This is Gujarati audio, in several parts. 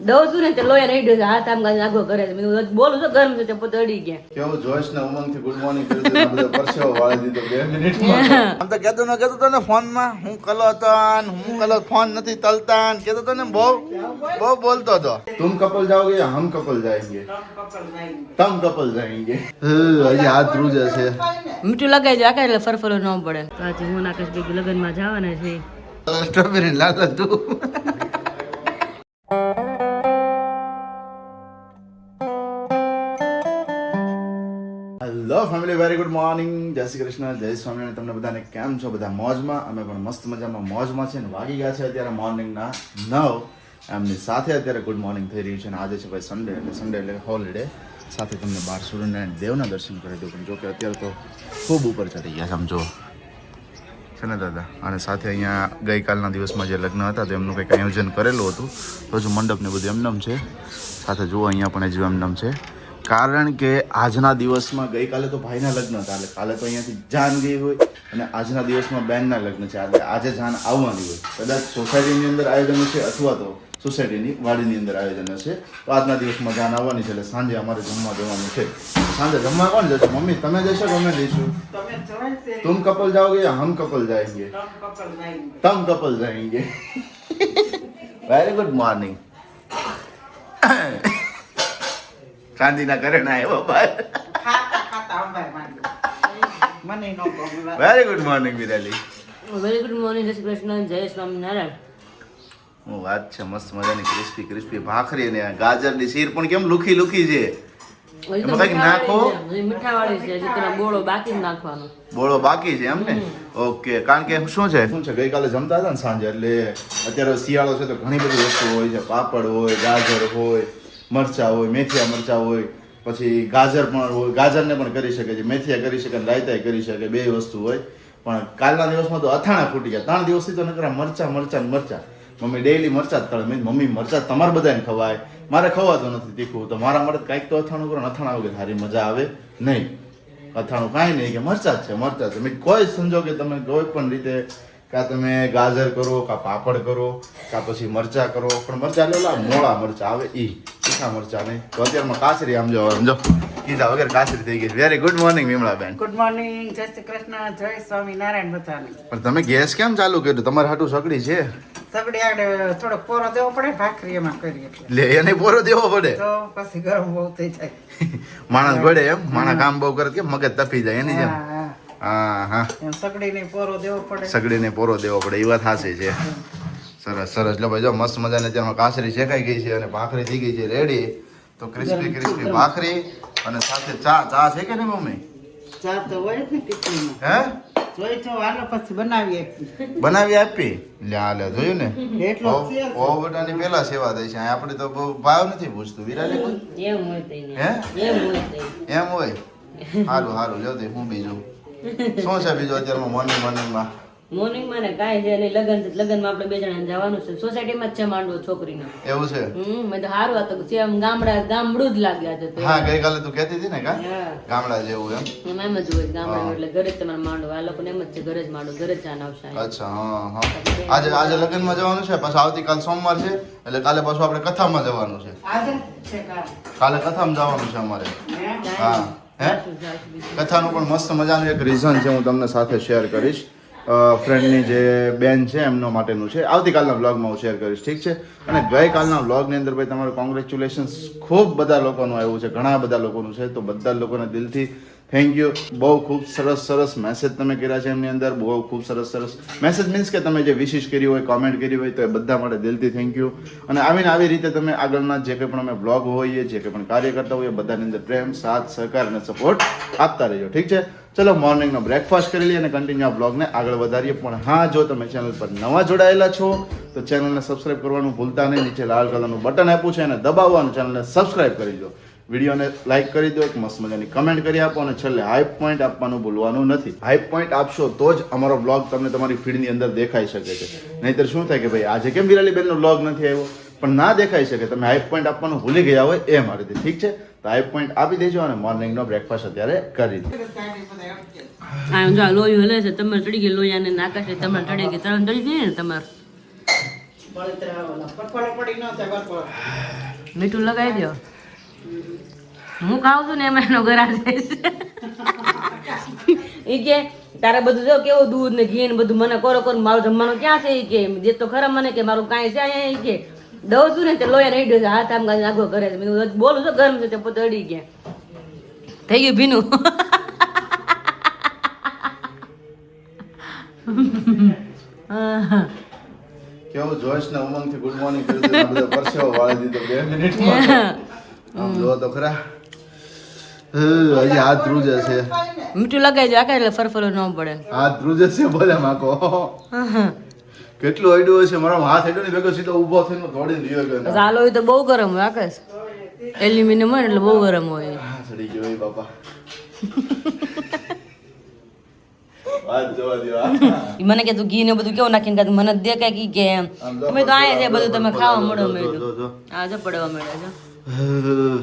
દઉં છું ને તો લોયા નહીં દે હાથ આમ આગો કરે છે બોલું છું ગરમ છે તે પોતે અડી ગયા કેવું જોશ ને ઉમંગ થી ગુડ મોર્નિંગ કરી દીધું બધો પરસેવો વાળી દીધો 2 મિનિટમાં આમ તો કહેતો ને ફોન માં હું કલો હતો હું કલો ફોન નથી તલતા કહેતો તો ને બહુ બોલતો હતો तुम कपल जाओगे या हम कपल जाएंगे तम कपल जाएंगे હજી હાથ ધ્રુજે છે મીઠું લગાઈ દે આખા એટલે ફરફરો ન પડે તો આજે હું નાકેશ ભેગી લગ્નમાં જવાના છે સ્ટ્રોબેરી લાલ હતું hello family very good morning જય શ્રી કૃષ્ણ જય સ્વામિનારાયણ તમને બધાને કેમ છો બધા મોજમાં અમે પણ મસ્ત મજામાં મોજમાં છે ને વાગી ગયા છે અત્યારે મોર્નિંગના 9 એમની સાથે અત્યારે ગુડ મોર્નિંગ થઈ રહ્યું છે અને આજે છે ભાઈ સન્ડે એટલે હોલિડે સાથે તમને બાર સૂર્યનારાયણ દેવના દર્શન કરી દઉં પણ જોકે અત્યારે તો ખૂબ ઉપર ચડી ગયા સમજો છે ને દાદા અને સાથે અહીંયા ગઈકાલના દિવસમાં જે લગ્ન હતા તો એમનું કંઈક આયોજન કરેલું હતું તો હજુ મંડપને બધું એમનેમ છે સાથે જુઓ અહીંયા પણ હજુ એમનેમ છે કારણ કે આજના દિવસમાં ગઈકાલે તો ભાઈના લગ્ન હતા એટલે કાલે તો અહીંયાથી જાન ગઈ હોય અને આજના દિવસમાં બેનના લગ્ન છે એટલે આજે જાન આવવાની હોય કદાચ સોસાયટીની અંદર આયોજન છે અથવા તો સોસાયટીની વાડીની અંદર આયોજન હશે તો આજના દિવસમાં જાન આવવાની છે એટલે સાંજે અમારે જમવા જવાનું છે સાંજે જમવા કોણ જશે મમ્મી તમે જશો કે અમે જઈશું तुम कपल जाओगे या हम कपल जाएंगे तम कपल जाएंगे वेरी गुड मॉर्निंग चांदी ना करे ना बाबा very good morning Virali very good morning જય શ્રી કૃષ્ણ જય સ્વામિનારાયણ હું વાત છે મસ્ત મજાની ક્રિસ્પી ભાખરી અને ગાજરની શીર પણ કેમ લુખી છે એમાં કંઈક નાખો મીઠા વાળી છે હજી તેમાં બોળો બાકી જ નાખવાનો બોળો બાકી છે એમ ને ઓકે કારણ કે શું છે ગઈકાલે જમતા હતા ને સાંજે એટલે અત્યારે શિયાળો છે તો ઘણી બધી વસ્તુ હોય છે પાપડ હોય ગાજર હોય મરચા હોય મેથિયા મરચા હોય પછી ગાજર પણ હોય ગાજરને પણ કરી શકે છે મેથિયા કરી શકે રાયતા કરી શકે બે વસ્તુ હોય પણ કાલના દિવસમાં તો અથાણા ફૂટી ગયા 3 દિવસથી તો નકરા મરચા મમ્મી ડેઈલી મરચા જ તળે મમ્મી મરચા તમારે બધાને ખવાય મારે ખવાતું નથી તીખું તો મારા માટે કાંઈક તો અથાણું કરો અથાણા વગર સારી મજા આવે નહીં અથાણું કાંઈ નહીં કે મરચા જ છે મેં કોઈ સંજોગે તમે કોઈ પણ રીતે કાં તમે ગાજર કરો કાં પાપડ કરો કાં પછી મરચા કરો પણ મરચા લેલા મોળા મરચા આવે તીખા મરચા નહીં તો અત્યારમાં કાસરી આમ જો કીધા વગર કાસરી થઈ ગઈ વેરી ગુડ મોર્નિંગ વિમળાબેન ગુડ મોર્નિંગ જય શ્રી કૃષ્ણ જય સ્વામિનારાયણ બધાને પણ તમે ગેસ કેમ ચાલુ કર્યું તમારે હાટું સગડી છે સગડી આગળ થોડો પોરો દેવો પડે ભાખરી એમાં કરી એટલે લે એને પોરો દેવો પડે તો પછી ગરમ બહુ થઈ જાય માણસ ગળે એમ માણસ કામ બહુ કરે કે મગજ તપી જાય એની જેમ હા એમ સગડીને પોરો દેવો પડે સગડીને પોરો દેવો પડે એ વાત સાચી છે સરસ લો ભાઈ જો મસ્ત મજાને અત્યારમાં કાસરી શેકાઈ ગઈ છે અને ભાખરી થઈ ગઈ છે રેડી તો ક્રિસ્પી ભાખરી અને સાથે ચા છે કે નહીં મમ્મી ચા તો હોય ને ટીપણીમાં હે જોઈ તો હાલો પછી બનાવી આપી લે જોયું ને એટલો છે ઓ બટાની પેલા સેવા થઈ છે આપણે તો બહુ ભાવ નથી પૂછતું વિરાલી એમ હોય તઈ હે એમ હોય સારું લ્યો તે હું બીજું શું છે બીજું અત્યારમાં મોર્નિંગમાં ને કાંઈ છે નહીં લગ્નમાં આપણે 2 જણા જવાનું છે સોસાયટીમાં જ છે માંડવો છોકરીનો એવું છે મેં તો સારું હતું છે આમ ગામડું જ લાગ્યા છે હા ગઈકાલે તું કહેતી હતી ને ગામડા જેવું એમ એમ જ હોય ગામડા એટલે ઘરે જ તમારે માંડવો આ લોકોને એમ જ છે ઘરે જ માંડવો ઘરે જ ચાન આવશે અચ્છા આજે લગ્નમાં જવાનું છે પછી આવતીકાલ સોમવાર છે એટલે કાલે પાછું આપણે કથામાં જવાનું છે કાલે કથામાં જવાનું છે અમારે હા કથાનું પણ મસ્ત મજાનું એક રીઝન છે હું તમને સાથે શેર કરીશ ફ્રેન્ડની જે બેન છે એમનો માટેનું છે આવતીકાલના બ્લોગમાં હું શેર કરીશ ઠીક છે અને ગઈકાલના બ્લોગની અંદર ભાઈ તમારું કોંગ્રેચ્યુલેશન્સ ખૂબ બધા લોકોનું આવ્યું છે ઘણા બધા લોકોનું છે તો બધા લોકોને દિલથી થેન્ક યુ બહુ ખૂબ સરસ મેસેજ તમે કર્યા છે એમની અંદર બહુ ખૂબ સરસ મેસેજ મીન્સ કે તમે જે વિશિષ કરી હોય કોમેન્ટ કરી હોય તો એ બધા માટે દિલથી થેન્ક યુ અને આવી રીતે તમે આગળના જે કંઈ પણ અમે બ્લોગ હોઈએ જે કંઈ પણ કાર્ય કરતા હોઈએ બધાની અંદર પ્રેમ સાથ સહકાર અને સપોર્ટ આપતા રહેજો ઠીક છે ચલો મોર્નિંગનો બ્રેકફાસ્ટ કરી લઈએ અને કન્ટિન્યુ આ બ્લોગને આગળ વધારીએ પણ હા જો તમે ચેનલ પર નવા જોડાયેલા છો તો ચેનલને સબસ્ક્રાઇબ કરવાનું ભૂલતા નહીં નીચે લાલ કલરનું બટન આપ્યું છે એને દબાવવાનું ચેનલને સબસ્ક્રાઇબ કરી દો વિડીયોને લાઇક કરી દો એક મસ્ત મજાની કમેન્ટ કરી આપો અને છેલ્લે હાઈપ પોઈન્ટ આપવાનું ભૂલવાનું નથી હાઈપ પોઈન્ટ આપશો તો જ અમારો બ્લોગ તમને તમારી ફીડની અંદર દેખાઈ શકે છે નહીંતર શું થાય કે ભાઈ આજે કેમ વિરાલી બેનનો બ્લોગ નથી આવ્યો પણ ના દેખાઈ શકે તમે હાઈપ પોઈન્ટ આપવાનું ભૂલી ગયા હોય એ મારી ઠીક છે તો હાઈપ પોઈન્ટ આપી દેજો અને મોર્નિંગનો બ્રેકફાસ્ટ અત્યારે કરી દો લોહી હલે છે તમારે ચડી ગઈ લોહી આને નાકાશે તમારે ચડી ગઈ તરણ ચડી ગઈ ને તમારે બળતરા ઓલા પકવાડો પડી ન જાય બરબર. મીઠું લગાવી દો. હું ખાઉં છું ને એમાં એનો ગરા જાય છે. ઈ કે તારે બધું જો કેવું દૂધ ને ઘી ને બધું મને કરો કરો મારું જમવાનું ક્યાં છે ઈ કે જે તો ખરા મને કે મારું કાંઈ છે અહીંયા ઈ કે દઉં છું ને તે લોયા રહી ગયો હાથ આમ ગાડી આગો કરે છે મેં કીધું બોલું છું ગરમ છે તે પોતે અડી ગયા થઈ ગયું ભીનું. કેવું જોશ ને ઉમંગ થી ગુડ મોર્નિંગ કરી દીધું બધો પરસેવો વાળી દીધો 2 મિનિટમાં આમ જો તો ખરા હજી હાથ ધ્રુજે છે મીઠું લગાવી દો આખા એટલે ફરફરો ન પડે. હાથ ધ્રુજે છે બોલે માકો કેટલું અડ્યું હશે મારો હાથ અડ્યો ને ભેગો સીધો ઊભો થઈને દોડીને રહ્યો ગયો ચાલો હોય તો બહુ ગરમ હોય આકાશ એલ્યુમિનિયમ હોય ને એટલે બહુ ગરમ હોય. ચડી ગયો એ બાપા વાત જોવા દો ઈ મને કે તું ઘી ને બધું કેવું નાખીને કાઢ મને દે કઈ કે એમ તમે તો આયા છે બધું તમે ખાવા મળો મેં કીધું. હા જો પડવા મળે છે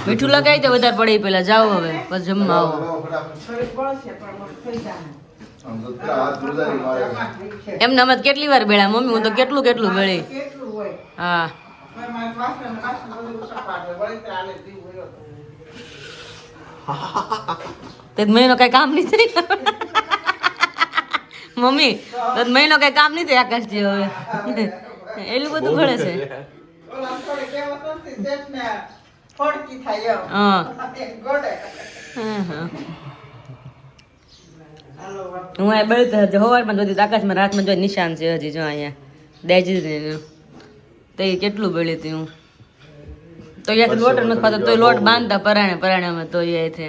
મીઠું લગાવી દે વધારે પડે પેલા જાઓ હવે પછી જમવા આવો. થોડીક બળશે પણ થઈ જાય. હાથ ધ્રુજારી મારે એમને અમે કેટલી વાર બેળા મમ્મી હું તો કેટલું કેટલું બેળી. કેટલું હોય હા મેં મારા વાસણ બધું સપાટ હોય બળતરા આલે દીવ હોય તે મહિનો કઈ કામ નહીં થઈ મમ્મી તો મહિનો કઈ કામ નહીં થાય આકાશજી હવે એટલું બધું પડે છે. ઓલા થોડી કેવા સંતી જેટને ફડકી થાય એમ. હા એક ગોડે હા હાલો વાત. હું આ બળતા સવારમાં જોતી આકાશમાં રાતમાં જો નિશાન છે હજી જો અહીંયા દેજી તો એ કેટલું બળી હતી હું તો યાર લોટ નથી ખાતો તો લોટ બાંધતા પરાણે અમે તો એ છે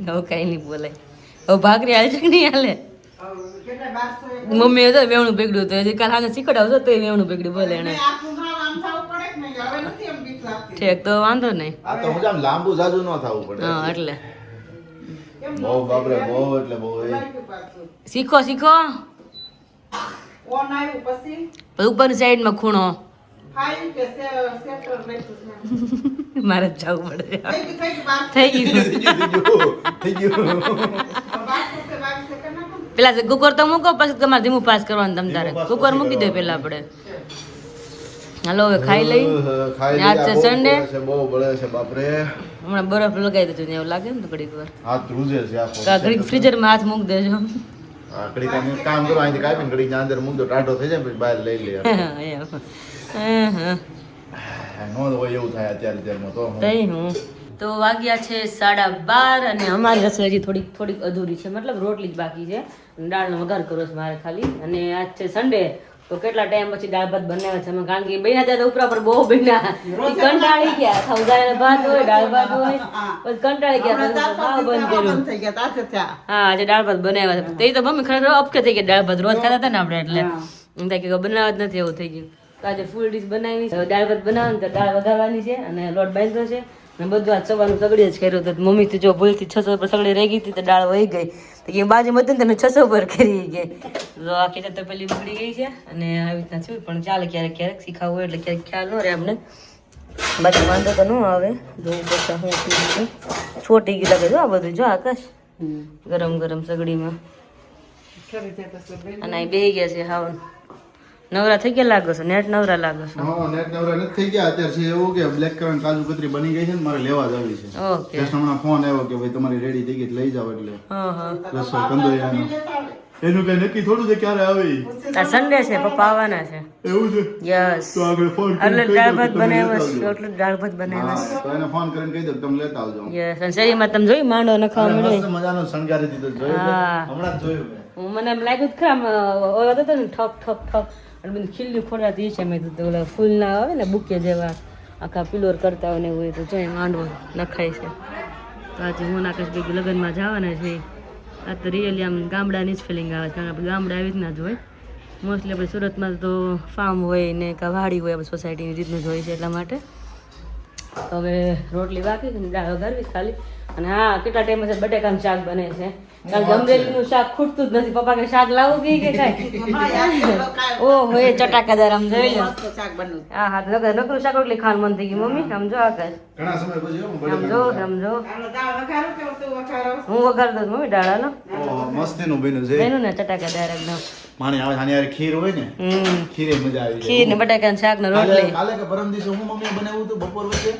હવે કઈ નહીં બોલાય હવે ભાખરી હાલે છે કે નહીં હાલે કેટલા 1200 મમ્મીએ તો વેવણું પીગડ્યું તો હજી કાલ હાને શીખડાવજો તો વેવણું પીગડ્યું બોલે એને આખું નામ આમ થવું પડે કે નહીં હવે નથી એમ બીક લાગતી. ઠીક તો વાંધો નહીં. આ તો હું આમ લાંબુ જાજુ ન થવું પડે હા એટલે કેમ બહુ બાપરે બહુ એટલે બહુ એ લાગ્યું પાછું. શીખો શીખો ઓન આવ્યું પછી પછી ઉપરની સાઈડમાં ખૂણો ફાઇલ કે સેક્ટર લખ્યું છે. મારે જ જવું પડે થઈ ગયું, થઈ ગયું, બાર. થઈ ગયું થઈ ગયું 1200 કે 2200 કે નાખો ને. પેલા કુકર તો મૂકો પછી તમારે ધીમું પાસ કરવાનું તમ તારે કુકર મૂકી દો પેલા આપણે હાલો હવે ખાઈ લઈ ખાઈ આજ છે Sunday. બહુ બળે છે બાપરે હમણાં બરફ લગાવી દેજો ને એવું લાગે ને તો ઘડીક વાર હાથ ધ્રુજે છે આખો તો આ ઘડીક ફ્રીઝરમાં હાથ મૂકી દેજો ઘડીક આમ કામ કરો અહીંથી કાપીને ઘડીક અંદર મૂકજો ટાઢો થઈ જાય પછી બહાર લઈ લે નો હોય એવું થાય અત્યારે ત્યારમાં તો તઈ હું તો વાગ્યા છે 12:30 અને અમારી રસોઈ હજી થોડીક અધૂરી છે મતલબ રોટલી જ બાકી છે દાળનો વઘાર કરવો છે મારે ખાલી અને આજ છે સન્ડે તો કેટલા ટાઈમ પછી દાળ ભાત બનાવ્યા છે અમે કારણ કે બન્યા ત્યારે ઉપરા પર બહુ બન્યા કંટાળી ગયા આખા ઉગાડેલા ભાત હોય દાળ ભાત હોય પછી કંટાળી ગયા હમણાં તો ખાવા બંધ કર્યું બંધ થઈ ગયા તાજે ત્યાં. હા આજે દાળ ભાત બનાવ્યા છે તે તો મમ્મી ખરેખર અપકે થઈ ગયા દાળ ભાત રોજ ખાતા હતા ને આપણે એટલે એમ થાય કે બનાવવા જ નથી એવું થઈ ગયું તો આજે ફૂલ ડીશ બનાવી છે દાળ ભાત બનાવવાની તો દાળ વઘારવાની છે અને લોટ બાંધ્યો છે અને બધું આજ સવારનું સગડી જ કર્યું તો મમ્મી તો જો ભૂલથી 600 પર સગડી રહી ગઈ હતી તો દાળ વહી ગઈ તો કે બાજુમાં હતી ને તમે 600 પર કરી ગઈ તો આખી તો પેલી બગડી ગઈ છે અને આવી રીતના થયું પણ ચાલે ક્યારેક ક્યારેક શીખાવું હોય એટલે ક્યારેક ખ્યાલ ન રહે આપણે બાકી વાંધો તો ન આવે જોવું પડશે હું શું છોટી ગઈ લાગે જો આ બધું જો આકાશ ગરમ ગરમ સગડીમાં ખરી છે તો સબ અને અહીં બેહી ગયા છે હાવ નવરા થઈ ગયા લાગો છો નેટ નવરા લાગો છો હા નેટ નવરા નથી થઈ ગયા અત્યારે છે એવું કે બ્લેક કરન્ટ કાજુ કતરી બની ગઈ છે ને મારે લેવા જવી છે ઓકે જસ્ટ હમણાં ફોન આવ્યો કે ભાઈ તમારી રેડી થઈ ગઈ લઈ જાવ એટલે હા હા રસો કંદોયાનો એનું કઈ નક્કી થોડું છે ક્યારે આવે ઈ. આ સન્ડે છે પપ્પા આવવાના છે એવું છે યસ તો આગળ ફોન એટલે દાળ ભાત બનાવ્યા છે એટલે દાળ ભાત બનાવ્યા હા તો એને ફોન કરીને કહી દો કે તમે લેતા આવજો છે યસ અને શરીરમાં તમે જોઈ માંડો નખાવા મળે મસ્ત મજાનો શણગારી દીધો જોયું તે? હા. હમણાં જ જોયું મેં મને એમ લાગ્યું ખરા ઓલો હતો ને ઠક ઠક ઠક અને બધું ખીલ્યું ખોરાતી છે મેં કીધું ઓલા ફૂલ ના આવે ને બુકે જેવા આખા પિલોર કરતા હોય ને એવું હોય તો જોઈએ માંડવો નખાય છે તો આજે હું નાકેશ ભેગું લગ્નમાં જવાના છે આ તો રિયલી આમ ગામડાની જ ફિલિંગ આવે છે કારણ આપણે ગામડા આવી રીતના જ હોય મોસ્ટલી આપણે સુરતમાં તો ફાર્મ હોય ને કાં વાડી હોય આપણે સોસાયટીની રીતનું જ હોય છે એટલા માટે તો હવે રોટલી બાકી છે ને દાળ વઘારવી છે ખાલી અને હા કેટલા ટાઈમ છે બટેકાનું શાક બને છે કારણ કે અમરેલીનું શાક ખૂટતું જ નથી પપ્પા કે શાક લાવું કે કાંઈ ઓ હોય ચટાકાદાર આમ જોઈ લો શાક બનવું હા હા નકરું શાક રોટલી ખાવાનું મન થઈ ગયું મમ્મી સમજો આકાશ ઘણા સમય પછી હું સમજો સમજો હાલો દાળ વઘારો કે તું વઘારો હું વઘાર દઉં મમ્મી ડાળાનો મસ્તીનું બન્યું છે એનું ને ચટાકાદાર એકદમ માણી આવે આની યાર ખીર હોય ને ખીરે મજા આવી ખીર ને બટાકાનું શાક ને કાલે રોટલી કાલે કે પરમ દિવસે હું મમ્મીએ બનાવ્યું હતું બપોર વચ્ચે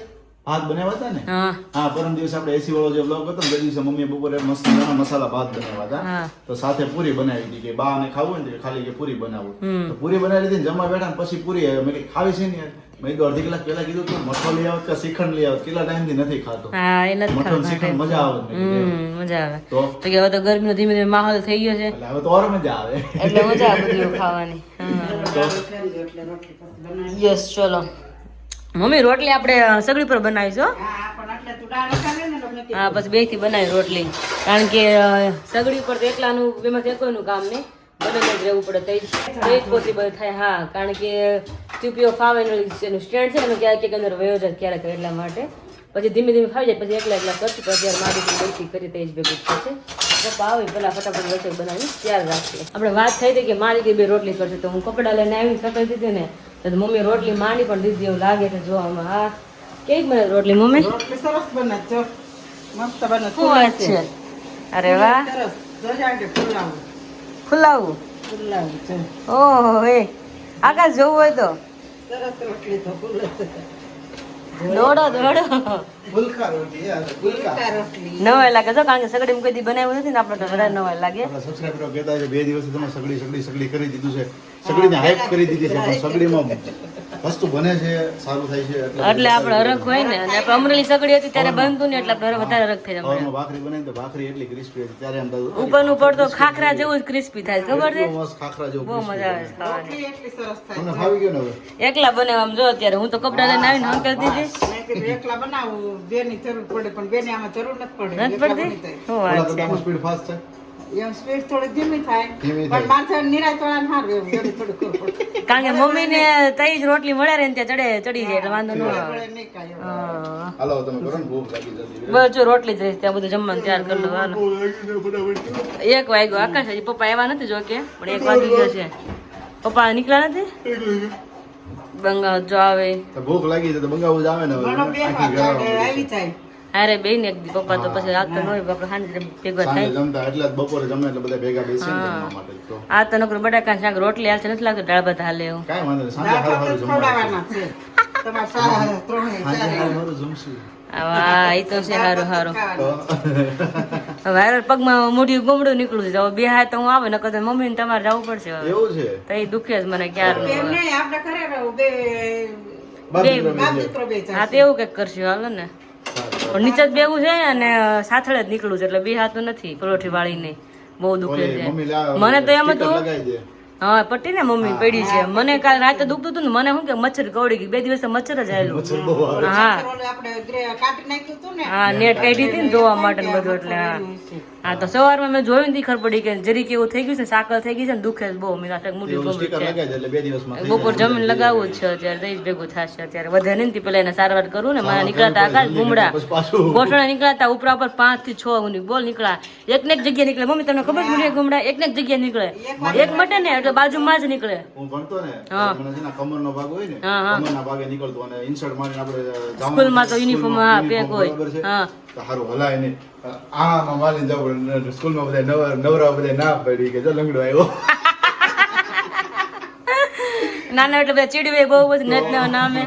ભાત બનાવ્યા હતા ને હા હા પરમ દિવસે આપણે એસી વાળો જે બ્લોગ હતો ને તે દિવસે મમ્મીએ બપોરે મસ્ત મસાલા ભાત બનાવ્યા હતા હા. તો સાથે પૂરી બનાવી હતી કે બા ને ખાવું હોય ને તો ખાલી કે પૂરી બનાવું હમ. તો પૂરી બનાવી લીધી ને જમવા બેઠા ને પછી પૂરી આવી. મેં કીધું ખાવી છે ને યાર મેં કીધું અડધી કલાક પહેલા કીધું તું મઠો લઈ આવત કે શ્રીખંડ લઈ આવત કેટલા ટાઈમથી નથી ખાતો હા એ નથી મઠો ને શ્રીખંડ મજા આવે મેં કીધું. મજા આવે તો તો કે હવે તો ગરમીનો ધીમે ધીમે માહોલ થઈ ગયો છે એટલે હવે તો ઓર મજા આવે એટલે મજા આવે બધું ખાવાની યસ ચલો મમ્મી રોટલી આપણે સગડી પર બનાવીશું હો. હા પણ એટલે તું દાળ વઘારે ને ગમે તે હા પછી બે થી બનાવી રોટલી કારણ કે સગડી પર તો એકલાનું એમાંથી કોઈનું કામ નહીં બને જ રહેવું પડે તો જ પોસિબલ થાય હા કારણ કે ચૂપીઓ ફાવેનું એનું સ્ટેન્ડ છે ને એનું ક્યારેક અંદર વયો જાય ક્યારેક એટલા માટે પછી ધીમે ધીમે ફાવી જાય પછી એકલા કરશું પણ ત્યારે મારી બેસી કરી તે જ ભેગું થશે પપ્પા આવે પેલા ફટાફટ રસોઈ બનાવી ત્યાર રાખીએ આપણે વાત થઈ હતી કે મારી કે બે રોટલી કરશે તો હું કપડા લઈને આવીને સકાઈ દીધી ને તો મમ્મી રોટલી માંડી પણ દીધી એવું લાગે છે જોવામાં હા કેવી બને રોટલી મમ્મી રોટલી સરસ બને જો મસ્ત બને શું વાત છે અરે વાહ સરસ જોજે આંટી ફુલાવું ખુલ્લાવું ફુલાવું છે ઓહો હે આકાશ જોવું હોય તો સરસ રોટલી તો ફુલે છે દોડો દોડો ફુલકા રોટી યાર ફુલકા ફુલકા રોટલી નવાઈ લાગે તો કારણ કે સગડી કોઈ દી બનાવ્યું નથી ને આપણે તો વધારે નવાઈ લાગે આપણા સબસ્ક્રાઇબરો કહેતા છે 2 દિવસથી તમે સગડી કરી દીધું છે સગડીને હાઈપ કરી દીધી છે પણ સગડીમાં વસ્તુ બને છે સારું થાય છે એટલે આપણે હરખ હોય ને અને આપણે અમરેલી સગડી હતી ત્યારે બનતું ને એટલે આપણે વધારે હરખ થઈ જાય સવારમાં ભાખરી બનાવી તો ભાખરી એટલી ક્રિસ્પી હતી ત્યારે એમ થતું ઉપરનું પડતો ખાખરા જેવું જ ક્રિસ્પી થાય ખબર છે મસ્ત ખાખરા જેવું બહુ મજા આવે છે ખાવાની રોટલી એટલી સરસ થાય તમને ફાવી ગયો ને હવે એકલા બનાવવામાં જો અત્યારે હું તો કપડા લઈને આવીને હંકેલ દીધી મેં કીધું એકલા બનાવું બેની જરૂર પડે પણ બેની આમાં જરૂર નથી પડે નથી એકલા પડતી બની જાય. શું ઓલા વાત છે કરતામાં સ્પીડ ફાસ્ટ છે એમ સ્પીડ થોડી ધીમી થાય ધીમી પણ માથે નિરાય થોડા સારું એવું જલ્દી થોડું કરવું પડે કારણ કે મમ્મીને તઈ જ રોટલી મળે ને ત્યાં ચડી જાય એટલે વાંધો ન આવે પડે નહીં કાંઈ એવું. હા. હાલો તમે કરો ને ભૂખ લાગી જલ્દી બસ જો રોટલી જ રહીશ ત્યાં બધું જમવાનું તૈયાર કરી લો હાલો ફટાફટ 1 વાગ્યો આકાશ હજી પપ્પા આવ્યા નથી જો કે પણ 1 વાગી ગયો છે પપ્પા નીકળ્યા નથી બંગાળ જો આવે તો ભૂખ લાગી છે તો બંગાવું જ આવે ને હવે ઘણો બે આખી વાર ઘરમાં આવી જાય અરે બે ને એક દી પપ્પા તો પછી આવતો ન હોય આપણે સાંજે ભેગા સાંજે થાય જમતા એટલે જ બપોરે જમે એટલે બધા ભેગા બેસીને જમવા માટે તો આ તો નકરું બટાકા શાક રોટલી હાલશે નથી લાગતું દાળ ભાત હાલે એવું કાંઈ વાંધો નહીં સાંજે દાળ હારું ભાત જ હારું જમવાનું ખવડાવવાના છે તમારે સારા ત્રણેય સાંજે ચારેય. હારું હારું જમશું હા એ તો છે હારું હારું ખાવાનું. હવે હારે પગમાં મોઢી ગોમડું નીકળું છે હવે બે હાથ તો હું આવે નકર તો મમ્મી ને તમારે જવું પડશે હવે એવું છે તો એ દુખે જ મને ક્યારે એમ નહીં, આપણે ઘરે રહું, બે બાપ બે- દીકરો બાપ બે દીકરો બે હા તો એવું કઈક કરશું હાલો ને પણ નીચે જ બેવું છે અને સાથળે જ નીકળું છે એટલે બે હાથ નથી પરોઠી વાળી નહીં બહુ દુખે ઓલી છે મમ્મી લાવ મને તો એમ સ્ટીકર હતું લગાવી દે હા પટ્ટી ને મમ્મી પડી છે મને કાલ રાતે દુખતું હતું ને મને શું કે મચ્છર કવડી ગઈ 2 દિવસ મચ્છર જ આવેલું મચ્છર બહુ આવે. હા ઓલું આપણે કાપી નાખ્યું હતું ને હા નેટ કાઢી હતી ને ધોવા માટે ને બધું એટલે હા હા તો સવારમાં મેં જોયું ને ખબર પડી કે જરીક એવું થઈ ગયું છે સાકર થઈ ગઈ છે ને દુખે છે બહુ મેં કાંઈ મોટી ઓલું ગમે સ્ટીકર છે લગાવી દે એટલે 2 દિવસમાં થઈ બપોર જાય. જમીન લગાવવું જ છે અત્યારે દહીં જ ભેગું થશે અત્યારે વધે નહીં ને પેલા એને સારવાર કરું ને મારા નીકળાતા આકાશ ગુમડા પછી પાછું ગોઠણા નીકળાતા ઉપરા ઉપર 5 થી 6 સુધી બોલ નીકળ્યા એક ને એક જગ્યાએ નીકળે મમ્મી તમને ખબર છે મને ગુમડા એક ને એક જગ્યાએ નીકળે એક મટે ને એટલે બાજુમાં જ નીકળે હું ભણતો ને હા. મને છે ને કમરનો ભાગ હોય ને હા, હા. કમરના ભાગે નીકળતો અને ઇન્સર્ટ મારીને આપણે જવાનું સ્કૂલમાં તો યુનિફોર્મ હા uniform પેક હોય બરાબર છે? હા તો હારું હલાય નહીં આમાં મારીને જવું પડે. સ્કૂલમાં બધા નવરા બધા ના પડી કે જો લંગડો આવ્યો નાના એટલે બધા ચીડવે બહુ બધું નત ના નામે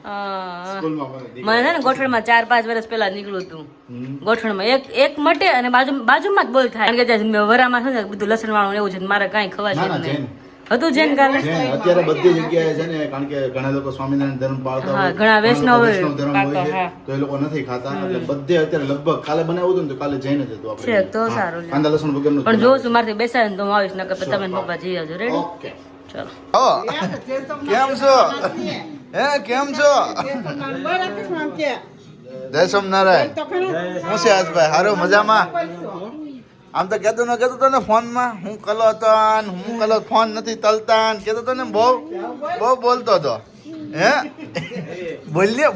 હા. સ્કૂલમાં મને દીકરો. મને છે ને ગોઠણમાં 4-5 વર્ષ પહેલા નીકળ્યું હતું હમ. ગોઠણમાં એક મટે અને બાજુમાં જ બોલ થાય કારણ કે ત્યાં વરામાં શું છે બધું લસણ વાળું એવું છે ને મારે કાંઈ ખવાય ના છે ના જ નહીં. જૈન હતું જેન કારણે જૈન અત્યારે બધી જગ્યાએ છે ને કારણ કે ઘણા લોકો સ્વામિનારાયણ ધર્મ પાળતા હા, હોય ઘણા વૈષ્ણવ હોય, ધર્મ હોય પાકા, છે હા. તો એ લોકો નથી ખાતા એટલે બધે અત્યારે લગભગ કાલે બનાવ્યું હતું ને તો કાલે જૈન જ હતું છે આપણે તો હા. સારું લે. કાંદા લસણ વગરનું જ પણ બનાવ્યું. જોઉં છું મારથી બેસાય ને તો હું આવીશ નકર પછી તમે ને પપ્પા જઈ આવજો રેડી ઓકે ચલો કેમ છો હે કેમ છો જય સોમનારાયણ હું છે આજભાઈ હારો મજામાં આમ તો કહેતો તો ને ફોનમાં હું કલો હતો ને હું કલો ફોન નથી તલતા ને કહેતો તો ને બહુ બોલતો હતો હે બોલીએ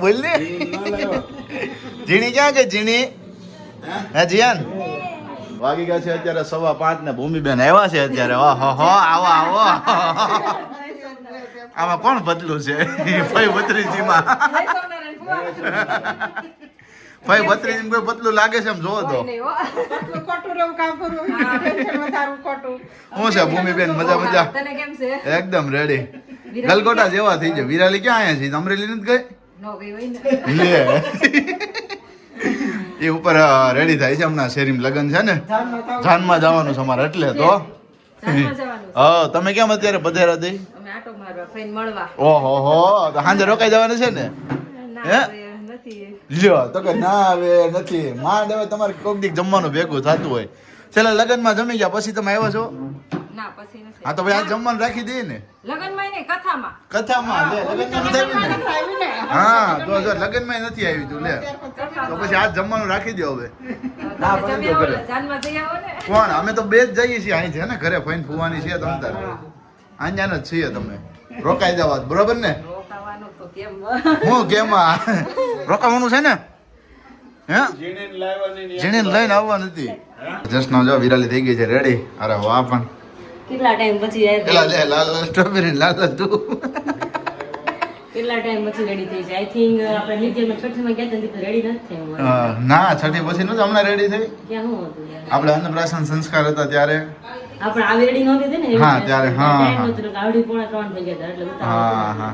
ઝીણી ક્યાં ગઈ ઝીણી હે જીયાન વાગી ગયા છે અત્યારે 5:15 ને ભૂમિબેન આવ્યા છે અત્યારે ઓહો હો આવો આવો આમાં કોણ બદલું છે ભાઈ ભત્રીજીમાં ભાઈ ભત્રીજી કોઈ બદલું લાગે છે એમ જોવો તો પતલું ખોટું રહું કામ કરું ટેન્શન વધારું ખોટું શું છે ભૂમિબેન મજા મજા તને કેમ છે એકદમ રેડી ગલગોટા જેવા થઈ જાય વિરાલી ક્યાં આયા છે અમરેલી નથી ગઈ નો ગઈ હોય ને લે એ ઉપર રેડી થાય છે હમણાં શેરીમાં લગન છે ને જાનમાં જવાનું છે અમારે એટલે તો જાનમાં જવાનું હા તમે કેમ અત્યારે પધાર્યા દઈ અમે આટો મારવા ફઈને મળવા ઓહો હો તો સાંજે રોકાઈ જવાનું છે ને હે હવે નથી લ્યો તો કે ના આવે નથી માંડ હવે તમારે કોક દી જમવાનું ભેગું થતું હોય છેલ્લા લગનમાં જમી ગયા પછી તમે આવ્યા છો ના પછી નથી હા તો ભાઈ આ જમવાનું રાખી દઈએ ને લગનમાં ને કથામાં કથામાં લે લગનમાં નથી આવી ને હા તો જો લગનમાં નથી આવી તું લે તો પછી આ જમવાનું રાખી દો હવે ના પછી તો કરે જાનમાં જઈ આવો ને કોણ અમે તો બે જ જઈએ છીએ અહીં છે ને ઘરે ફઈને ફુવાની છે તમ તાર અહીંયા જ છીએ તમે રોકાઈ જવા બરોબર ને રોકાવાનું તો કેમ હું કેમ રોકાવાનું છે ને હે જીણીને લઈને આવવા નથી જસ્ટ જો વિરાલી થઈ ગઈ છે રેડી અરે વાહ પણ કેટલા ટાઈમ પછી પેલા લે લાલ સ્ટ્રોબેરી લાલ તું કેટલા ટાઈમ પછી રેડી થઈ છે આઈ થિંક આપણે નીચેમાં છઠ્ઠીમાં ગયા હતા તો રેડી નથી થયું ના છઠ્ઠી પછી નતું હમણાં રેડી થઈ ક્યાં શું હતું યાર આપણે અન્નપ્રાશન સંસ્કાર હતા ત્યારે આપણે આવી રેડી નહોતી થઈ ને હા, ત્યારે, હા, ટાઈમ હા. નહોતો એટલે આવડી 2:45 થઈ ગયા હતા એટલે હા હા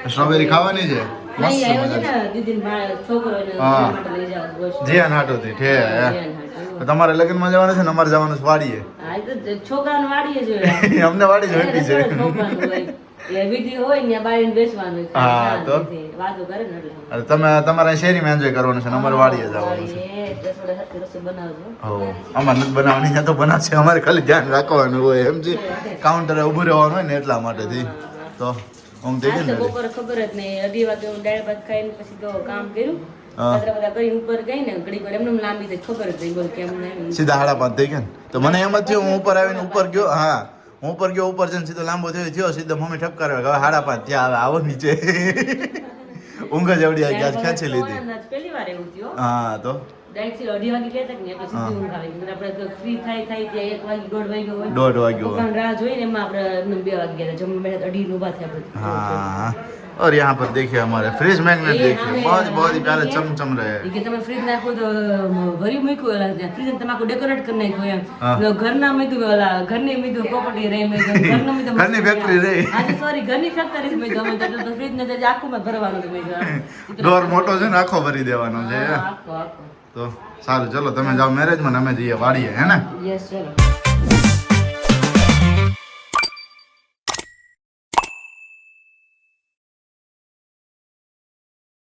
સ્ટ્રોબેરી ખાવાની છે મસ્ત નહીં આવ્યો છે મજા ને દીદીનો છોકરો એને હા. એના માટે લઈ જાવ ગોશ જીયાન હાટોથી ઠે તમારે લગ્નમાં જવાનું છે ને અમારે જવાનું છે વાડીએ હા એ તો છોકરાને વાડીએ છે અમને વાડી જ વેઠી છે છોકરાનું હોય એ વિધિ હોય ને ત્યાં બારીને બેસવાનું હોય. હા, તો? વાતો કરે ને એટલે અરે તમે તમારે શેરીમાં એન્જોય કરવાનું છે ને અમારે વાડીએ જવાનું છે વાડીએ રસોડા સાથે રસોઈ બનાવજો હો અમારે નથી બનાવવાની ત્યાં તો બનાવશે અમારે ખાલી ધ્યાન રાખવાનું હોય એમ છે કાઉન્ટરે ઊભું રહેવાનું હોય ને એટલા માટેથી તો આમ થઈ આજ ગયું તો ને બપોરે ખબર જ નહીં 2:30 વાગે હું દાળ ભાત ખાઈને પછી તો કામ કર્યું હા. કચરા બધા કરીને ઉપર ગઈ ને ઘડીક વાર એમને એમ લાંબી થઈ ખબર જ નહીં બોલ કેમ નહીં સીધા 5:30 થઈ ગયા ને તો મને એમ જ થયું હું ઉપર આવીને ઉપર ગયો હા હું ઉપર ગયો ઉપર જઈને સીધો લાંબો થયો સીધો મમ્મી ઠપકારે હવે 5:30 ત્યાં આવે આવો નીચે ઊંઘ જ એવડી આવી ગઈ આજ ખેંચી લીધી આજ પહેલી વાર એવું થયું હા તો ડાયરેક્ટ 2:30 વાગે ગયા હતા કે ને એટલે સીધી ઊંઘ આવી ગઈ આપણે ફ્રી થાય ત્યાં 1 વાગે 1:30 વાગ્યો હોય 1:30 વાગ્યો હોય. દુકાન રાહ જોઈને એમાં આપણે એમને 2 વાગે ગયા હતા જમવા બેઠા 2:30 ઊભા થયા આપણે हाँ और यहाँ पर देखिए हमारे फ्रिज मैग्नेट देखिए बहुत ही प्यारे चमचम रहे ઈ કે તમે ફ્રીજ નાખો તો ભરી મૂક્યું ઓલા ત્યાં ફ્રીજ તમે આખું ડેકોરેટ કરી નાખ્યું હા. એમ ઘરના મીધું ઓલા ઘરની મીધું પ્રોપર્ટી રહી મેં ઘરનું મીધું ઘરની factory રહી. આજે સોરી ઘરની ફેક્ટરી મેં ગમે તો ફ્રીજ ને તો આખું માં ભરવાનું હતું મેં કીધું. ડોર મોટો છે ને આખો ભરી દેવાનો છે આખો આખો તો સારું ચલો તમે જાઓ મેરેજમાં ને અમે જઈએ વાડીએ હે ને યસ ચલો